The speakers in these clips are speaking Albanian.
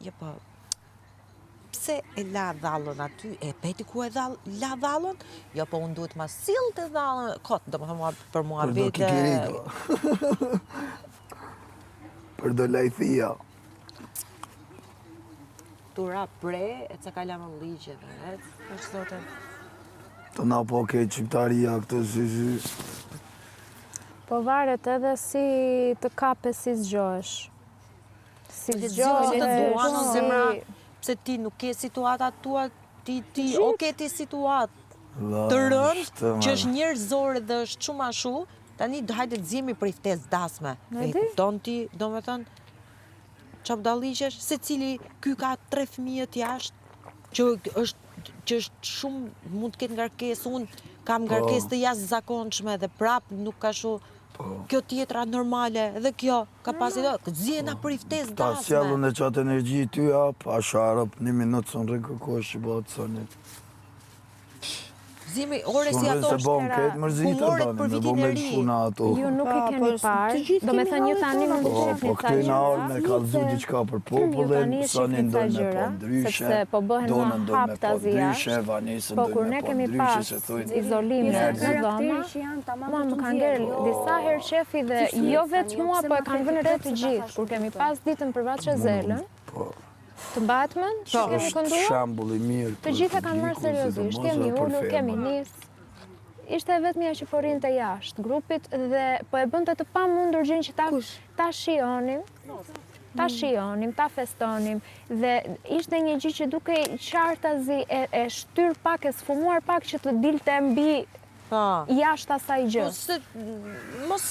Jo, po, pse e la dhallën aty, e peti ku e la dhallën, jo, po unë duhet ma sill të dhallën, kot, do më thëmë për mua Për do kikiriko. Për do lajthia. Tura pre, e ca ka lamë ligje, është zote. Të na po ke qiptaria këtë si. Po varet edhe si të kape si zgjohesh. Si Zgjohesh të duan, në zemra, si... pse ti nuk ke situatat tua, ti o ke ti situatë të rënd, që është njerëzore dhe është shumë ashu, tani hajde të zjemi për i ftesë dasme. E kupton ti, do me thënë, që budalliqesh, se cili ky ka 3 fëmijët jashtë, që është shumë, mund të ketë ngarkesë, unë kam ngarkesë të jashtëzakonshme dhe prap nuk ka shu, kjo tjetra normale, dhe kjo ka pasi do, zjena për i ftesë dasme. Ta sjellën e qatë energji ty hap, a sharëp, 1 minutë son rëkëkosh që bëhet sonit. Zimi, ore si ato është humoret për vitin e ri. Ju nuk i keni parë, do me thënë ju tani mund të shifni po këtu në orë me kalëzu diqka për popullin, sonin do me po ndryshe, sepse po bëhen donën ma do me hap po të ndryshe, vanisën po do kur me ne po kemi ndryshe, pas se thujnë. izolime në dhoma, mua më kanë ngelë disa herë shefi dhe jo veç mua, po e kanë vënë re të gjithë, kur kemi pas ditën për Vaçë Zelën, të Batman, që kemi kënduar, Shembulli mirë. të gjithë e kanë marrë seriozisht, kemi ullur, kemi nisë. Ishte vetëm ja që po rinte jashtë grupit dhe po e bënte të pamundur gjën që ta shijonim, ta festonim dhe ishte një gjë që duke qartazi e shtyr pak, e sfumuar pak që të dilte mbi jashtë asaj gjë. Mos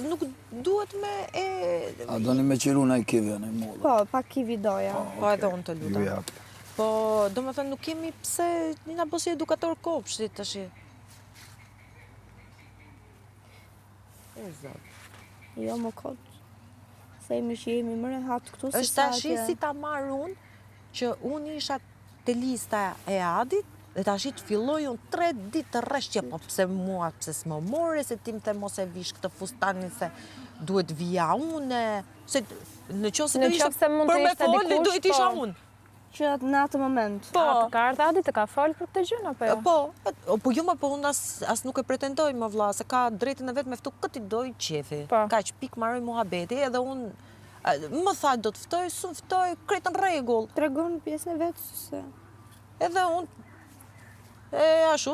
nuk duhet me e... A doni me qiru në i kive në i mullë? Po, pak kivi doja. Po edhe unë të lutem. Po, do me thënë, nuk kemi pse një nga bësi edukator kopshtit të shi. Jo, më kot. Themi që jemi më rehat këtu se është tashi si ta marrë unë, që unë isha të lista e Adit, dhe tashi të filloj unë 3 ditë të rreshtje, po pse mua, pse s'më more, se tim të mos e vish këtë fustanin, se duhet vija une, se në qo se do isha për me folë, duhet isha unë. Që në atë moment. Po, të ka ardhë Adi të ka folë për këtë gjënë, apo jo? Po jo më, po unë as nuk e pretendoj më vlla, se ka drejtën e vetë me ftu këti doj qefi. Ka që pik maroj muhabeti, edhe unë më tha do të ftoj, s'unë ftoj, kretë në regull. Tregon pjesën e vetë se... Edhe unë, ashu,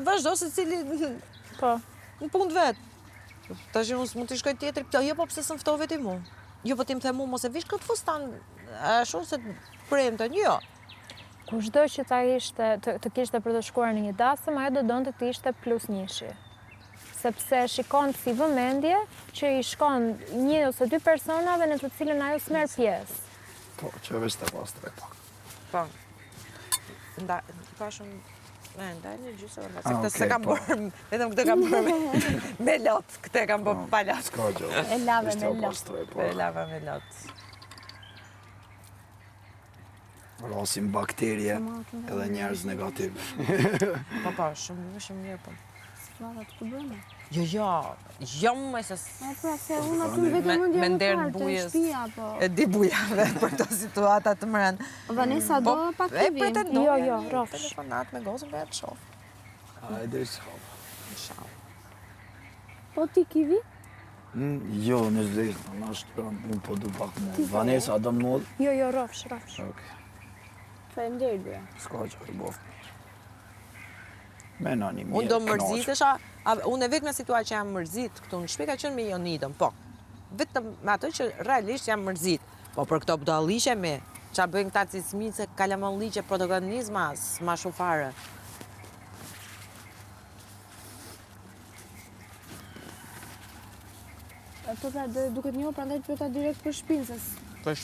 vazhdo se cili në punë vetë. Ta që unë s'mund t'i shkoj tjetëri, jo po pse s'më ftoj veti mu. Jo po tim the mu mos e vish këtë fustan, ashu se premten, jo. Kushdo që të kishte për të shkuar në një dasëm, ajo do donte të ishte plus njëshi. Sepse shikon si vëmendje që i shkon 1 ose 2 personave në të cilën ajo s'merr pjesë. Po, që veç të pas 3 pak. Po. Pashëm, ndaj një gjysë, se këtë se kam bërë, vetëm këtë kam bërë me lot, këtë kam bërë pa lot. Ska gjë. E lave me lot. E lave me lot. Rasim bakterje edhe njerëz negativ. Po, shumë mirë, po. S'flava të bëme. Jo, me se... Pra, se unë aty vetëm mundja më partë, të shpia, po. E di bujave për të situatat të mërën. Vanessa, do pak kivi? E pretendoj. Jo, rofsh. Telefonat me gozën dhe e të shof. Hajde, shof. Po ti kivi? Jo, në zdejtë, në është unë po du pak më. Vanessa, do më nëllë? Jo, rofsh. Faleminderit bëja. Ska që i boftë. Me në një mirë, unë do mërzitesha, unë e vetë me situatë që jam mërzit, këtu në shpika qënë me Jonidën, po. Vetëm me ato që realisht jam mërzit. Po për këto budalliqe me, që bëjnë këta cismi se kalamolliqe protagonizma, s'ma shufare. Po ta duket njohë, prandaj të pyeta direkt për shpinë, Për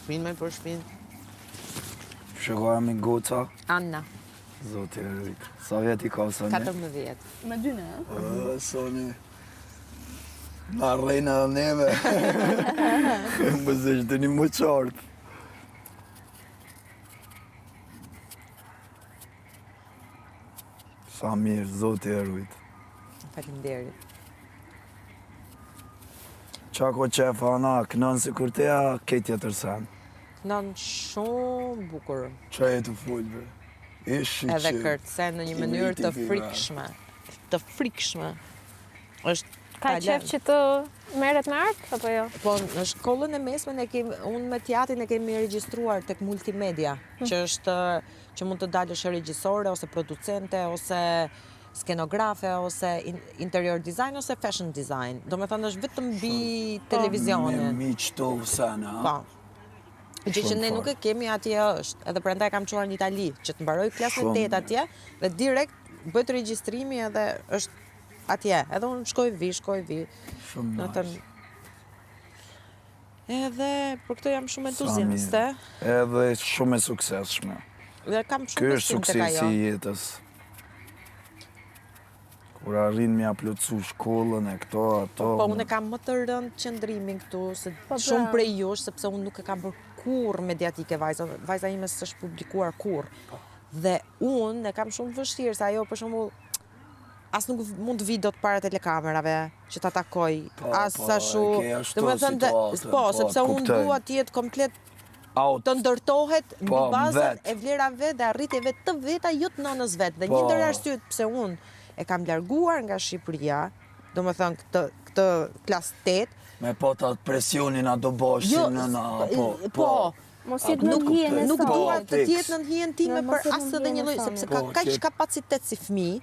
shpinë. Shëgoja me goca. Anna. Zotë e rritë. Sa vjet i ka Soni? 14. Me 2 në, Soni. Na rrejnë edhe neve. Më zeshtë një më qartë. Sa mirë, Zotë e rritë. Faleminderit. Qako qefa ana, kënën si kur teja, ketja tërsen. këndon shumë bukur. Qa e të full, bre? Ishi Edhe që... kërcen në një mënyrë të frikshme. Të frikshme. Është Ka qef që të merret me art, apo jo? Po, në shkollën e mesme unë me teatrin e kemi regjistruar tek multimedia, që është që mund të dalësh regjisore ose producente ose skenografe ose interior design ose fashion design. Do me thënë është vetëm mbi televizionin. Me mi qëto sana, Po. Gjë që ne nuk e kemi atje është, edhe prandaj kam çuar në Itali, që të mbaroj klasën 8 atje dhe direkt bëhet regjistrimi edhe është atje, edhe unë shkoj vi. Shumë nice. Edhe për këtë jam shumë entuziaste. Edhe shumë e suksesshme. Dhe kam Ky shumë është besim tek suksesi ajo. i jetës. Kur arrin me plotësu shkollën e këto, ato... Po, unë e kam më të rënd qëndrimin këtu, se Po, shumë prej jush, sepse unë nuk e kam bërë kur mediatike vajza. Vajza ime s'është publikuar kur. Dhe unë e kam shumë vështirë, se ajo për shembull as nuk mund të vi dot para telekamerave që ta takoj. As ashtu. Domethënë, po, sepse unë dua të jetë komplet të ndërtohet mbi bazën e vlerave dhe arritjeve të veta, jo të nënës vet. Dhe një ndër arsyet pse unë e kam larguar nga Shqipëria, domethënë këtë klasë 8. Me po të atë presionin a do bosh si nëna, po. Mos jetë në hijen e saj. Nuk dua të jetë në hijen time për asë dhe një lloj, sepse ka kaq kapacitet si fëmijë,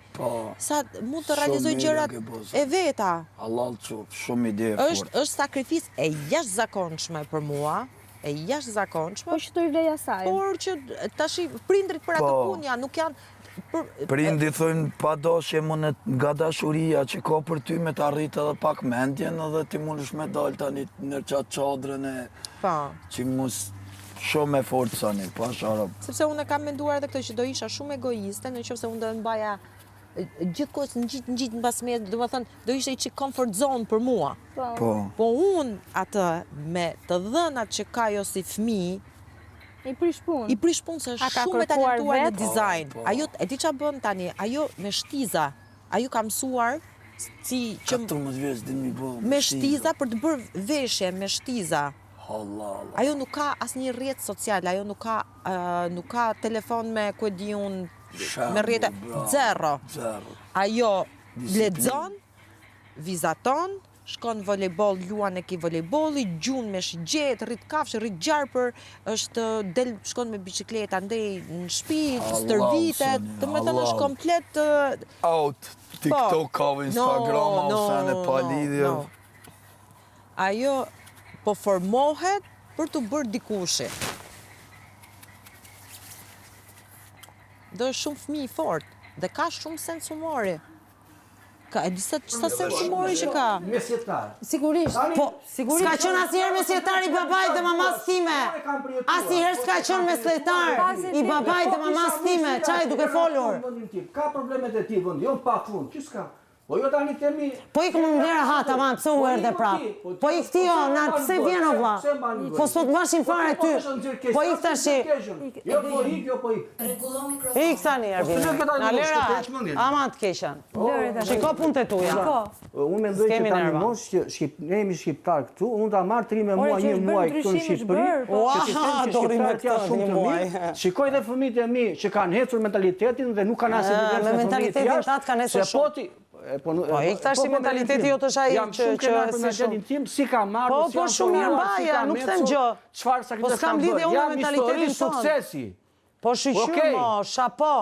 sa mund të realizoj gjërat e veta. Allah qof, shumë ide e fort. Është sakrificë e jashtëzakonshme për mua, e jashtëzakonshme. Po që do i vleja saj. Por që tash prindrit për atë punë janë, nuk janë. Prindi thënë pa doshje mund nga dashuria që ka për ty me të arritë edhe pak mendjen edhe ti mundesh me dalë tani në qatë qadrën e që mos shumë e fort sani, pa sharab. Sepse unë e kam menduar edhe këtë që do isha shumë egoiste në qoftë se unë do të mbaja gjithkohës në gjitë në basmet, do më thënë, do ishte i që comfort zone për mua. Po unë atë me të dhënat që ka jo si fëmijë, I prish punë. I prish punë se është shumë e talentuar në dizajn. Ajo, e di qa bën tani, ajo me shtiza, ajo ka mësuar si që... 14 vjeç dhe mi bë me shtiza për të bërë veshje me shtiza. Allah. Ajo nuk ka asnjë rrjet social, ajo nuk ka telefon me ku e di unë, me rrjete, zero. Ajo lexon, vizaton, shkon volejbol, luan e ki volejboli, gjun me shigjet, rrit kafshë, rrit gjarpër, shkon me bicikleta, ndej në shtëpi, stërvitet, të me thënë është komplet... Out, TikTok ka, Instagram, ausen e pa lidhje. Ajo po formohet për të bërë dikushi. Dhe është shumë fëmijë i fort, dhe ka shumë sens humori. Ka, e disa sens humori që ka. Mesjetar. Sigurisht. Po, sigurisht. S'ka qenë asnjëherë mesjetar i babait dhe mamas time. Asnjëherë s'ka qenë mesjetar i babait dhe mamas time. Çaj duke folur. Ka problemet e tij vendi, jo pa fund. Ç'i s'ka? Po jo tani themi. Po ik më vlera ha tamam, pse u erdhe prap. Po ik ti jo, na pse vjen o vlla? Po s'po të mbashin fare ty. Po ik tash. Jo po ik, jo po ik. Ik tani Ervin. Na lera. Ama të keqen. Shiko punët e tuja. Unë mendoj që tani mosh që ne jemi shqiptar këtu, unë ta marr 3 muaj, 1 muaj këtu në Shqipëri. Ua, dori me këtë shumë të mirë. Shikoj dhe fëmijët e mi që kanë hecur mentalitetin dhe nuk kanë asnjë problem me mentalitetin tat kanë hecur shumë. Po ik tash si mentaliteti jo të shaj që si shumë. Si ka marrë, po shumë mirë mbaja, nuk them gjë. Çfarë sakrificë po s'kam lidhje unë me mentalitetin suksesi. Po shqyr mo, shapo.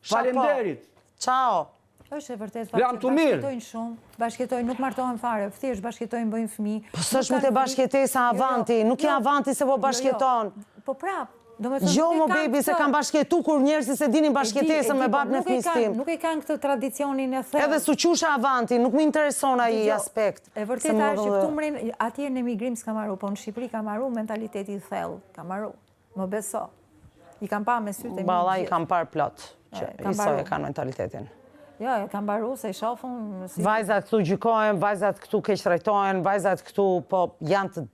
Faleminderit. Ciao. Është e vërtet fakt që bashkëtojnë shumë, bashkëtojnë, nuk martohen fare, thjesht bashkëtojnë, bëjnë fëmijë. Po s'është me të bashkëtesa Avanti, nuk je Avanti se po bashkëton. Po prap. Jo mo baby, se kam bashkëtu kur njerëzit se dinin bashkëtesën me babën e fëmijës tim. Nuk e kanë këtë tradicionin e thellë. Edhe suqusha Avanti, nuk më intereson ai aspekt. E vërtet është që këtu atje në emigrim s'ka marru, po në Shqipëri ka marru mentaliteti i thellë, ka marru. Më beso. I kam pa me sytë e mi. Balla i kam par plot, që iso e kanë mentalitetin. Jo, e kam baru se i shofën... Vajzat këtu gjykojnë, vajzat këtu keq trajtojnë, vajzat këtu po janë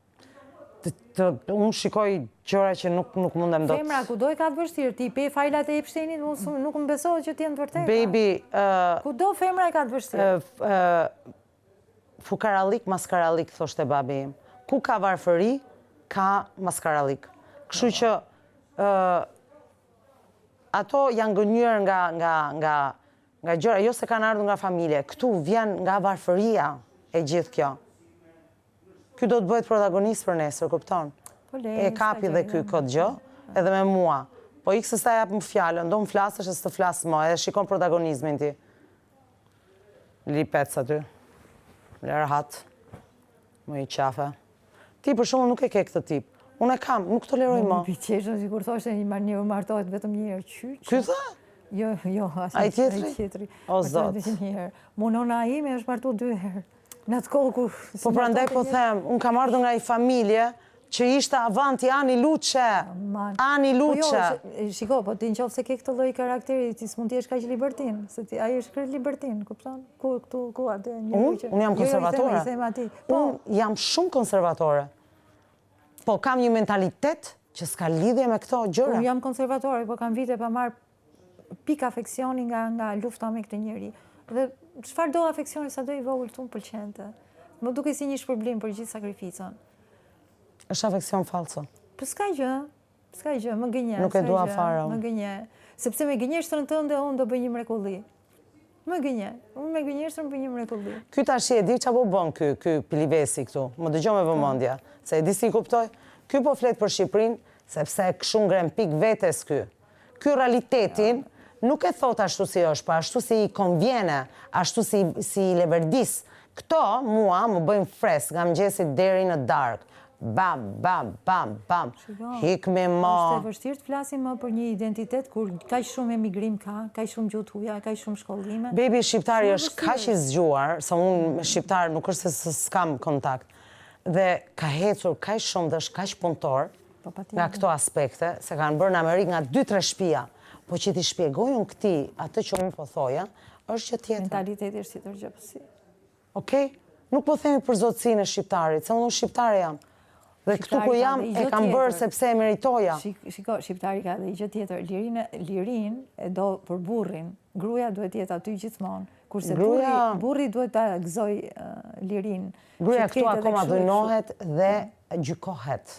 unë shikoj gjëra që nuk mundem dot. Femra, kudo e ka të vështirë, ti pe fajlat e Epsteinit, nuk më besohet që ti janë të vërteta. Baby... Kudo femra e ka të vështirë. Fukaralik, maskaralik, thoshte babi im. Ku ka varfëri, ka maskaralik. Kështu që ato janë gënjur nga gjëra, jo se kanë ardhur nga familje. Këtu vjen nga varfëria e gjithë kjo. Ky do të bëhet protagonist për nesër, kupton? E kapi dhe ky këtë gjë, edhe me mua. Po ikë se sa jap më fjalën, do më flasësh e së të flasë më, edhe shikon protagonizmin ti. Li pec aty. Lërë hatë. Më i qafe. Ti për shumë nuk e ke këtë tip. Unë e kam, nuk toleroj më. Më piqeshën, si kur thoshte një martohet vetëm një herë qyq. Ky tha? Jo, Ai tjetri? O, Zot. Munona ime është martu 2 herë. Në atë kohë kur... Po prandaj po them, unë kam ardhur nga i familje që ishte avanti Ani Luçe. Ani Luçe. Shiko, po ti në qofë se ke këtë lloj karakteri, ti s'mund t'jesh kaq libertin, se ti ai është krejt libertin, kupton? Ku atë një që... Unë jam konservatore. Unë jam shumë konservatore. Po kam një mentalitet që s'ka lidhje me këto gjëra. Unë jam konservatore, po kam vite pa marr pik afeksioni nga lufta me këtë njeri. Dhe çfarë do afeksioni sa do i vogël këtu më pëlqente. Më duket si një shpërblim për gjithë sakrificën. Është afeksion falso. Po s'ka gjë, më gënje. Nuk e dua fare. Më gënje. Sepse me gënjeshtrën tënde unë do bëj një mrekulli. Më gënje. Unë me gënjeshtrën bëj një mrekulli. Ky tash e di çapo bën ky Pilivesi këtu. Më dëgjoj me vëmendje, se e di si kuptoj. Ky po flet për Shqipërinë sepse kështu ngren pik vetes ky. Ky realitetin nuk e thot ashtu si është, pa ashtu si i konvjene, ashtu si i leverdis. Këto mua më bëjmë fresk nga mëngjesit deri në darkë. Bam, bam, bam, bam. Hik me ma. Është e vështirë të flasim më për një identitet kur kaq shumë emigrim ka, kaq shumë gjuhë huaja, kaq shumë shkollime. Bebi, shqiptari është kaq i zgjuar, sa unë me shqiptar nuk është se s'kam kontakt. Dhe ka hecur kaq shumë dhe është kaq punëtor nga këto aspekte, se kanë bërë në Amerikë nga 2-3 shtëpia. Po që ti shpjegoj unë këti, atë që unë po thoja, është që tjetër. Mentaliteti është tjetër gjë pësi. Okej? Nuk po themi për zotësinë e shqiptarit, se unë shqiptare jam. Dhe këtu ku jam e kam bërë sepse e meritoja. Shiko, shqiptari ka dhe i gjë tjetër. Lirin e do për burrin. Gruaja duhet jetë aty gjithmonë. Kurse burri duhet ta gëzoj lirin. Gruaja këtu akoma dhënohet dhe gjykohet.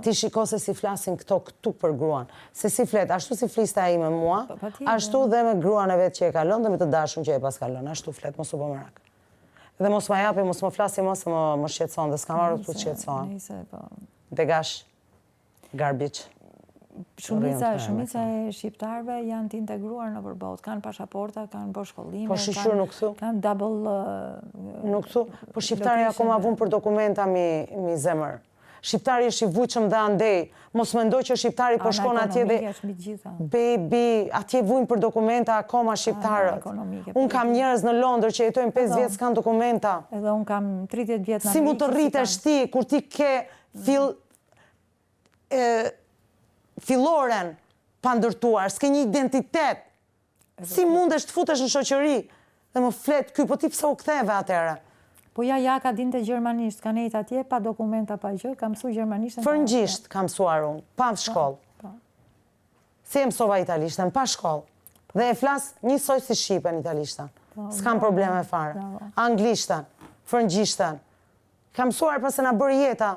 Ti shiko se si flasin këtu për gruan. Se si flet, ashtu si fliste ai me mua, ashtu dhe me gruan e vetë që e kalon dhe me të dashun që e pas kalon. Ashtu flet, mos u bë merak. Dhe mos më japi, mos më flasi më se më shqetëson, dhe s'kam marrë të shqetëson. Degash, garbage. Shumica e shqiptarve janë të integruar në përbot, kanë pashaporta, kanë bërë shkollime, po shishur nuk thu? Kanë double... Nuk thu, po shqiptari akoma vun për dokumenta mi zemër. Shqiptari është i vuqëm dhe andej, mos mendoj që shqiptari po shkon atje dhe... Baby, atje vujnë për dokumenta akoma shqiptarët. Unë kam njerëz në Londër që jetojnë 5 vjetë s'kanë dokumenta. Edhe unë kam 30 vjetë në Amerikë. Si mu të rritesh ti, kur ti ke filloren pa ndërtuar, s'ke një identitet. Si mundesh të futesh në shoqëri dhe më flet ky, po ti pse u ktheve atëherë? Po ja ka dinte gjermanisht, ka nejt atje, pa dokumenta, pa gjë, ka mësu gjermanisht. Frëngjisht ka mësuar unë, pa shkollë. Si e mësova italishten, pa shkollë. Dhe e flas njësoj si shqipen italishten. S'kam probleme fare. Anglishten, frëngjishten. Ka mësuar përse na bërë jeta.